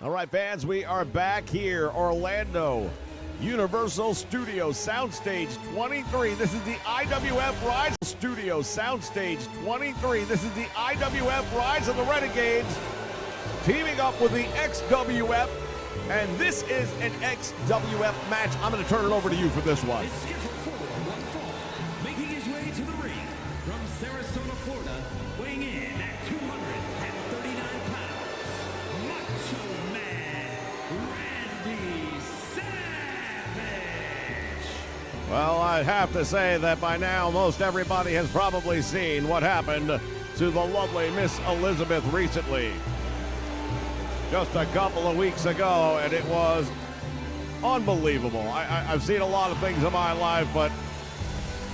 All right, fans, we are back here, Orlando, Universal Studios, Soundstage 23. This is the IWF Rise Studios, Soundstage 23. This is the IWF Rise of the Renegades, teaming up with the XWF, and this is an XWF match. I'm going to turn it over to you for this one. Is scheduled for one fall, making his way to the ring from Sarasota, Florida, weighing in at 239 pounds, Macho Man Randy Savage. Well, I have to say that by now, most everybody has probably seen what happened to the lovely Miss Elizabeth recently. Just a couple of weeks ago, and it was unbelievable. I've seen a lot of things in my life, but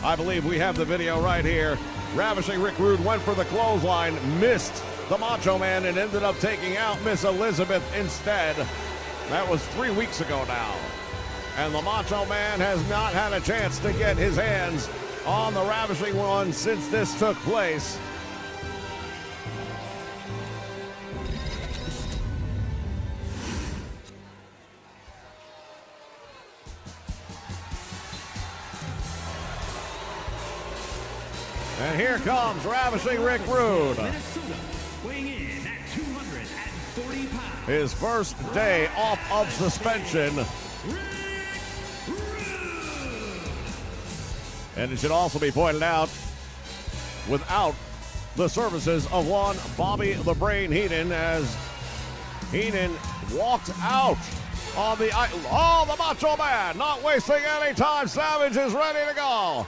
I believe we have the video right here. Ravishing Rick Rude went for the clothesline, missed the Macho Man, and ended up taking out Miss Elizabeth instead. That was 3 weeks ago now. And the Macho Man has not had a chance to get his hands on the Ravishing one since this took place. And here comes Ravishing Rick Rude. Minnesota, weighing in at 240 pounds. His first day off of suspension. And it should also be pointed out, without the services of one Bobby the Brain Heenan, as Heenan walked out on the the Macho Man, not wasting any time. Savage is ready to go.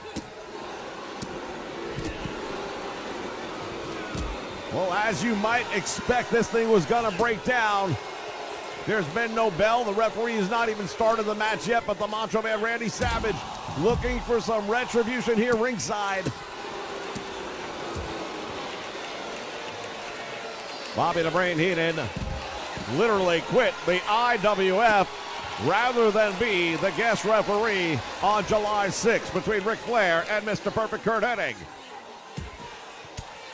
Well, as you might expect, this thing was going to break down. There's been no bell. The referee has not even started the match yet, but the Macho Man Randy Savage looking for some retribution here ringside. Bobby the Brain Heenan literally quit the IWF rather than be the guest referee on July 6th between Ric Flair and Mr. Perfect Kurt Hennig.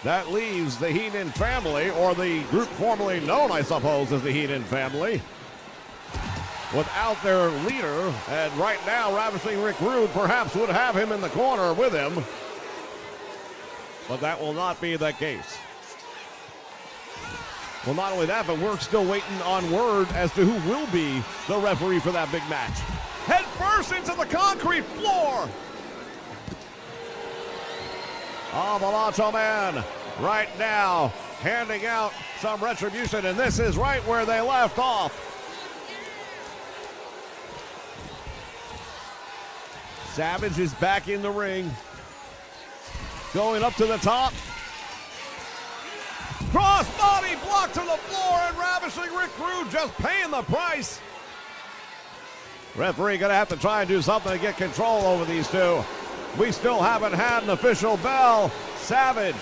That leaves the Heenan family, or the group formerly known, I suppose, as the Heenan family, without their leader. And right now, Ravishing Rick Rude perhaps would have him in the corner with him, but that will not be the case. Well, not only that, but we're still waiting on word as to who will be the referee for that big match. Head first into the concrete floor. Oh, the Macho Man right now handing out some retribution, and this is right where they left off. Savage is back in the ring, going up to the top. Crossbody blocked to the floor, and Ravishing Rick Rude just paying the price. Referee gonna have to try and do something to get control over these two. We still haven't had an official bell. Savage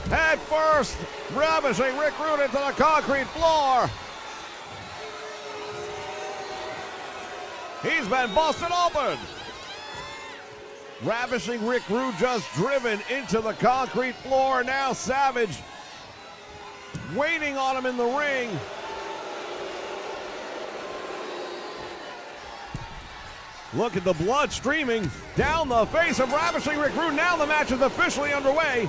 head first, Ravishing Rick Rude into the concrete floor. He's been busted open. Ravishing Rick Rude just driven into the concrete floor. Now Savage waiting on him in the ring. Look at the blood streaming down the face of Ravishing Rick Rude. Now the match is officially underway.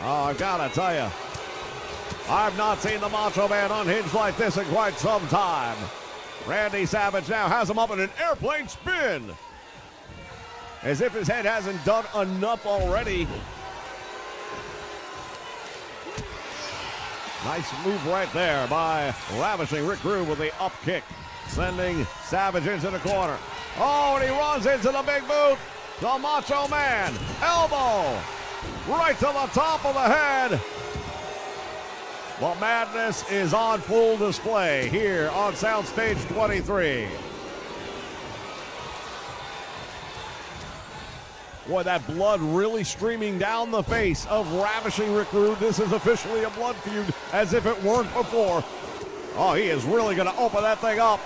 Oh, I gotta tell you, I've not seen the Macho Man unhinged like this in quite some time. Randy Savage now has him up in an airplane spin, as if his head hasn't done enough already. Nice move right there by Ravishing Rick Rude with the up kick, sending Savage into the corner. Oh, and he runs into the big boot. The Macho Man, elbow, right to the top of the head. The madness is on full display here on Soundstage 23. Boy, that blood really streaming down the face of Ravishing Rick Rude. This is officially a blood feud, as if it weren't before. Oh, he is really going to open that thing up.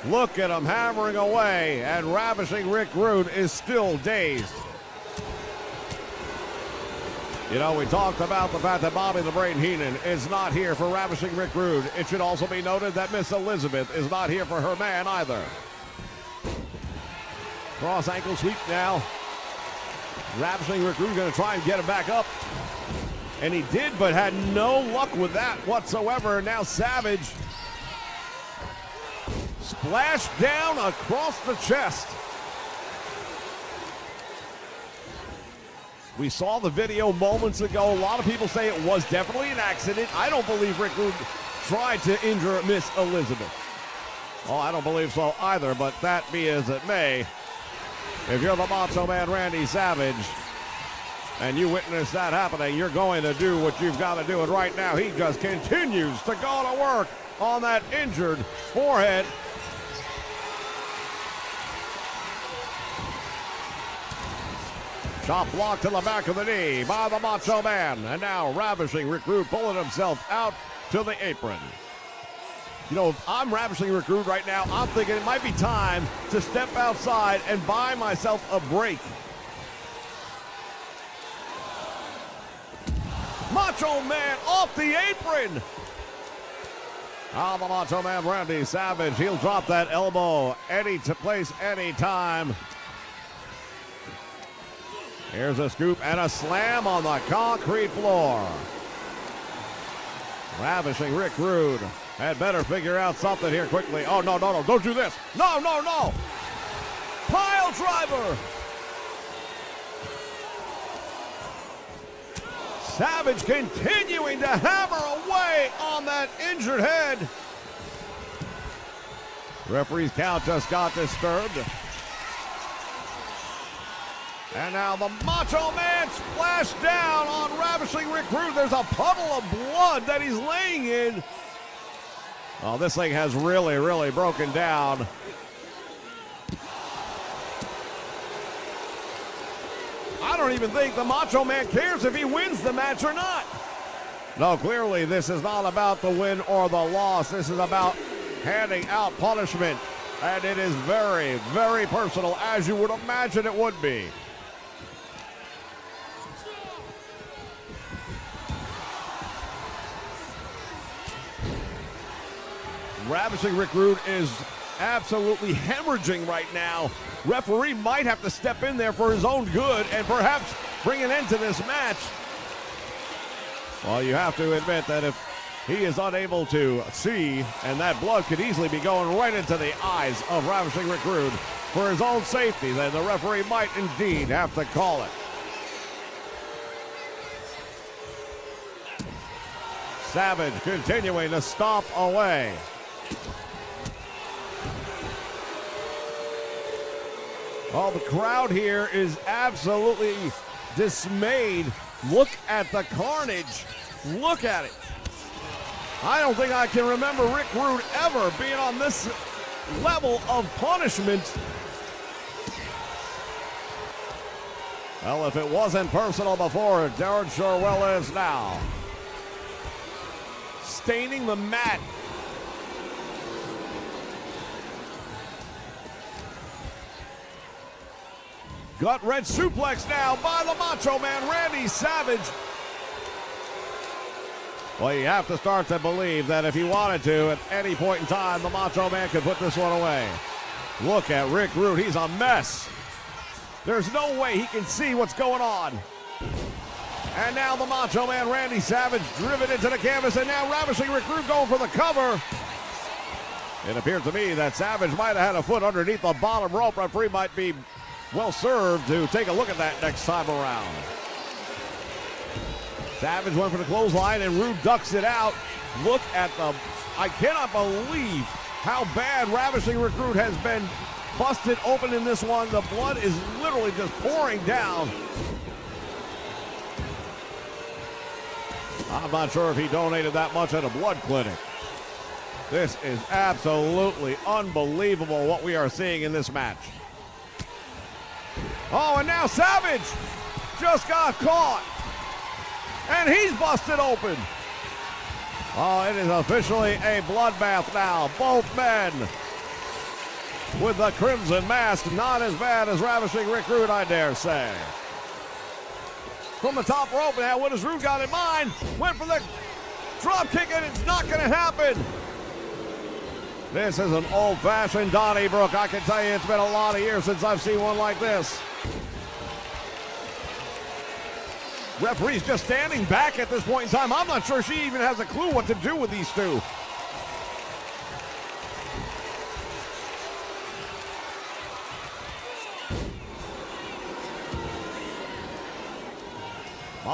Look at him hammering away, and Ravishing Rick Rude is still dazed. You know, we talked about the fact that Bobby the Brain Heenan is not here for Ravishing Rick Rude. It should also be noted that Miss Elizabeth is not here for her man either. Cross ankle sweep now. Ravishing Rick Rude going to try and get him back up. And he did, but had no luck with that whatsoever. Now Savage splashed down across the chest. We saw the video moments ago. A lot of people say it was definitely an accident. I don't believe Rick Rude tried to injure Miss Elizabeth. Oh, I don't believe so either, but that be as it may. If you're the Macho Man Randy Savage and you witness that happening, you're going to do what you've got to do. And right now, he just continues to go to work on that injured forehead. Chop block to the back of the knee by the Macho Man. And now Ravishing Rick Rude pulling himself out to the apron. You know, if I'm Ravishing Rick Rude right now, I'm thinking it might be time to step outside and buy myself a break. Macho Man off the apron. The Macho Man Randy Savage, he'll drop that elbow any time. Here's a scoop and a slam on the concrete floor. Ravishing Rick Rude had better figure out something here quickly. Oh, no, don't do this. No. Pile driver. Savage continuing to hammer away on that injured head. Referee's count just got disturbed. And now the Macho Man splashed down on Ravishing Rick Rude. There's a puddle of blood that he's laying in. Oh, this thing has really broken down. I don't even think the Macho Man cares if he wins the match or not. No, clearly this is not about the win or the loss. This is about handing out punishment. And it is very personal, as you would imagine it would be. Ravishing Rick Rude is absolutely hemorrhaging right now. Referee might have to step in there for his own good and perhaps bring an end to this match. Well, you have to admit that if he is unable to see, and that blood could easily be going right into the eyes of Ravishing Rick Rude for his own safety, then the referee might indeed have to call it. Savage continuing to stomp away. Oh, the crowd here is absolutely dismayed. Look at the carnage. Look at it. I don't think I can remember Rick Rude ever being on this level of punishment. Well, if it wasn't personal before, it darn sure well is now. Staining the mat. Gut-wrench suplex now by the Macho Man, Randy Savage. Well, you have to start to believe that if he wanted to, at any point in time, the Macho Man could put this one away. Look at Rick Rude. He's a mess. There's no way he can see what's going on. And now the Macho Man, Randy Savage, driven into the canvas, and now Ravishing Rick Rude going for the cover. It appeared to me that Savage might have had a foot underneath the bottom rope. Referee might be well served to take a look at that next time around. Savage went for the clothesline and Rude ducks it out. Look at the, I cannot believe how bad Ravishing Rick Rude has been busted open in this one. The blood is literally just pouring down. I'm not sure if he donated that much at a blood clinic. This is absolutely unbelievable what we are seeing in this match. Oh, and now Savage just got caught. And he's busted open. Oh, it is officially a bloodbath now. Both men with the crimson mask. Not as bad as Ravishing Rick Rude, I dare say. from the top rope. Now, what has Rude got in mind? Went for the drop kick, and it's not going to happen. This is an old-fashioned Donnybrook. I can tell you it's been a lot of years since I've seen one like this. Referee's just standing back at this point in time. I'm not sure she even has a clue what to do with these two.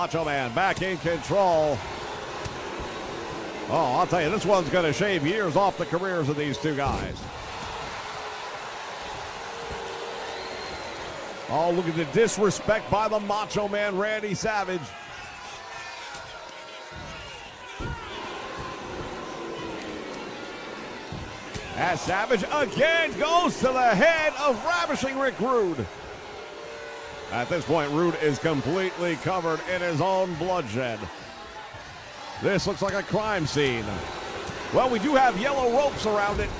Macho Man back in control. Oh, I'll tell you, this one's going to shave years off the careers of these two guys. Oh, look at the disrespect by the Macho Man, Randy Savage. As Savage again goes to the head of Ravishing Rick Rude. At this point, Rude is completely covered in his own bloodshed. This looks like a crime scene. Well, we do have yellow ropes around it.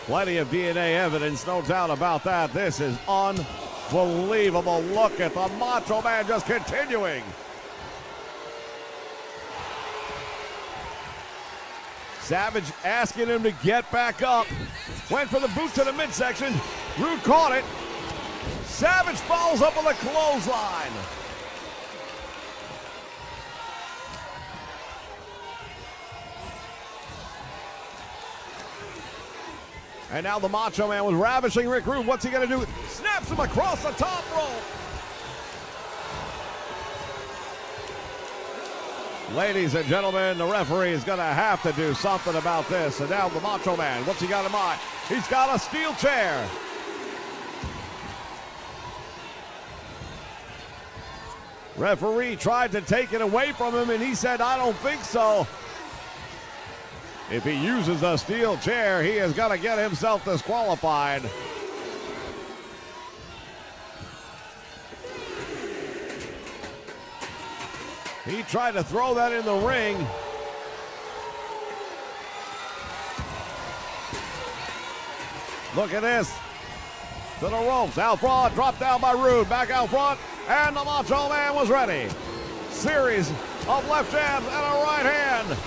Plenty of DNA evidence, no doubt about that. This is unbelievable. Look at the Macho Man just continuing. Savage asking him to get back up. Went for the boot to the midsection. Rude caught it. Savage follows up with a clothesline. And now the Macho Man with Ravishing Rick Rude. What's he going to do? Snaps him across the top rope. Ladies and gentlemen, the referee is going to have to do something about this. And now the Macho Man, what's he got in mind? He's got a steel chair. Referee tried to take it away from him, and he said, I don't think so. If he uses a steel chair, he is going to get himself disqualified. He tried to throw that in the ring. Look at this. To the ropes. Out front, dropped down by Rude. Back out front, and the Macho Man was ready. Series of left jabs and a right hand.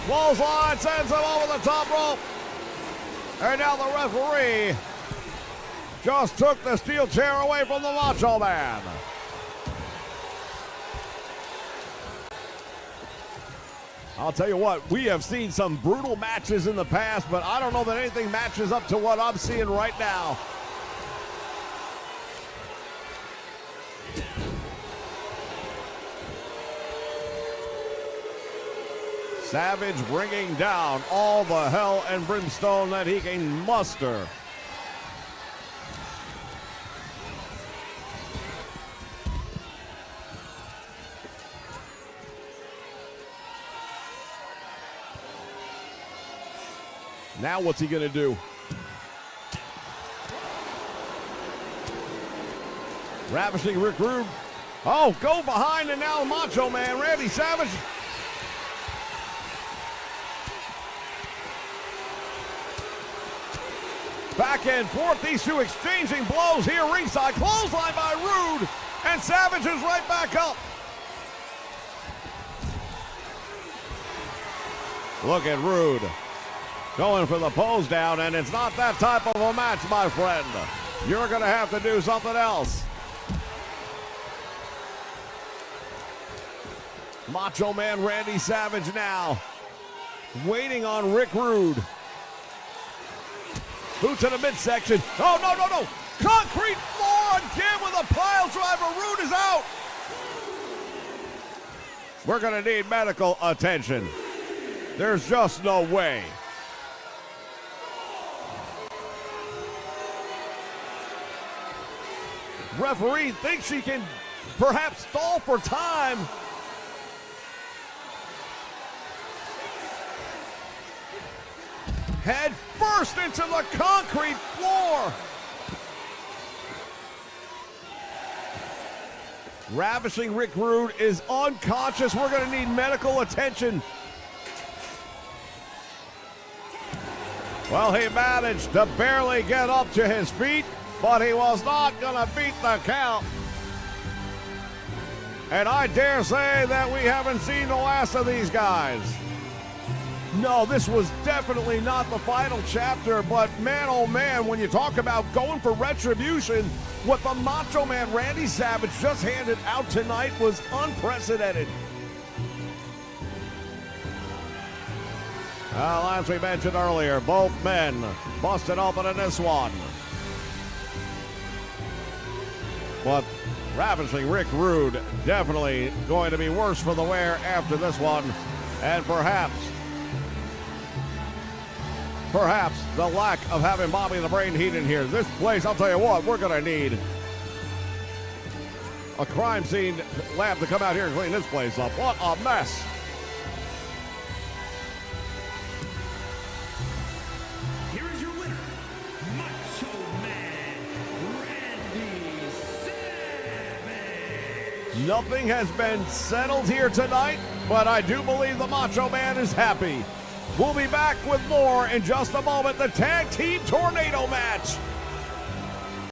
Clothesline sends him over the top rope. And now the referee just took the steel chair away from the Macho Man. I'll tell you what, we have seen some brutal matches in the past, but I don't know that anything matches up to what I'm seeing right now. Savage bringing down all the hell and brimstone that he can muster. Now what's he going to do? Ravishing Rick Rude. Oh, go behind, and now Macho Man, Randy Savage. Back and forth, these two exchanging blows here ringside. Clothesline by Rude, and Savage is right back up. Look at Rude going for the pose down, and it's not that type of a match, my friend. You're going to have to do something else. Macho Man Randy Savage now waiting on Rick Rude. Boot to the midsection. Oh, no, no, no. Concrete floor again with a pile driver. Rude is out. We're going to need medical attention. There's just no way. Referee thinks she can perhaps stall for time. Head first into the concrete floor. Ravishing Rick Rude is unconscious. We're going to need medical attention. Well, he managed to barely get up to his feet. but he was not going to beat the count. And I dare say that we haven't seen the last of these guys. No, this was definitely not the final chapter, but man, oh man, when you talk about going for retribution, what the Macho Man Randy Savage just handed out tonight was unprecedented. Well, as we mentioned earlier, both men busted open in this one. But ravishing Rick Rude definitely going to be worse for the wear after this one. And perhaps the lack of having Bobby the Brain Heat in here. This place, I'll tell you what, we're going to need a crime scene lab to come out here and clean this place up. What a mess. Here is your winner, Macho Man Randy Savage. Nothing has been settled here tonight, but I do believe the Macho Man is happy. We'll be back with more in just a moment. The Tag Team Tornado match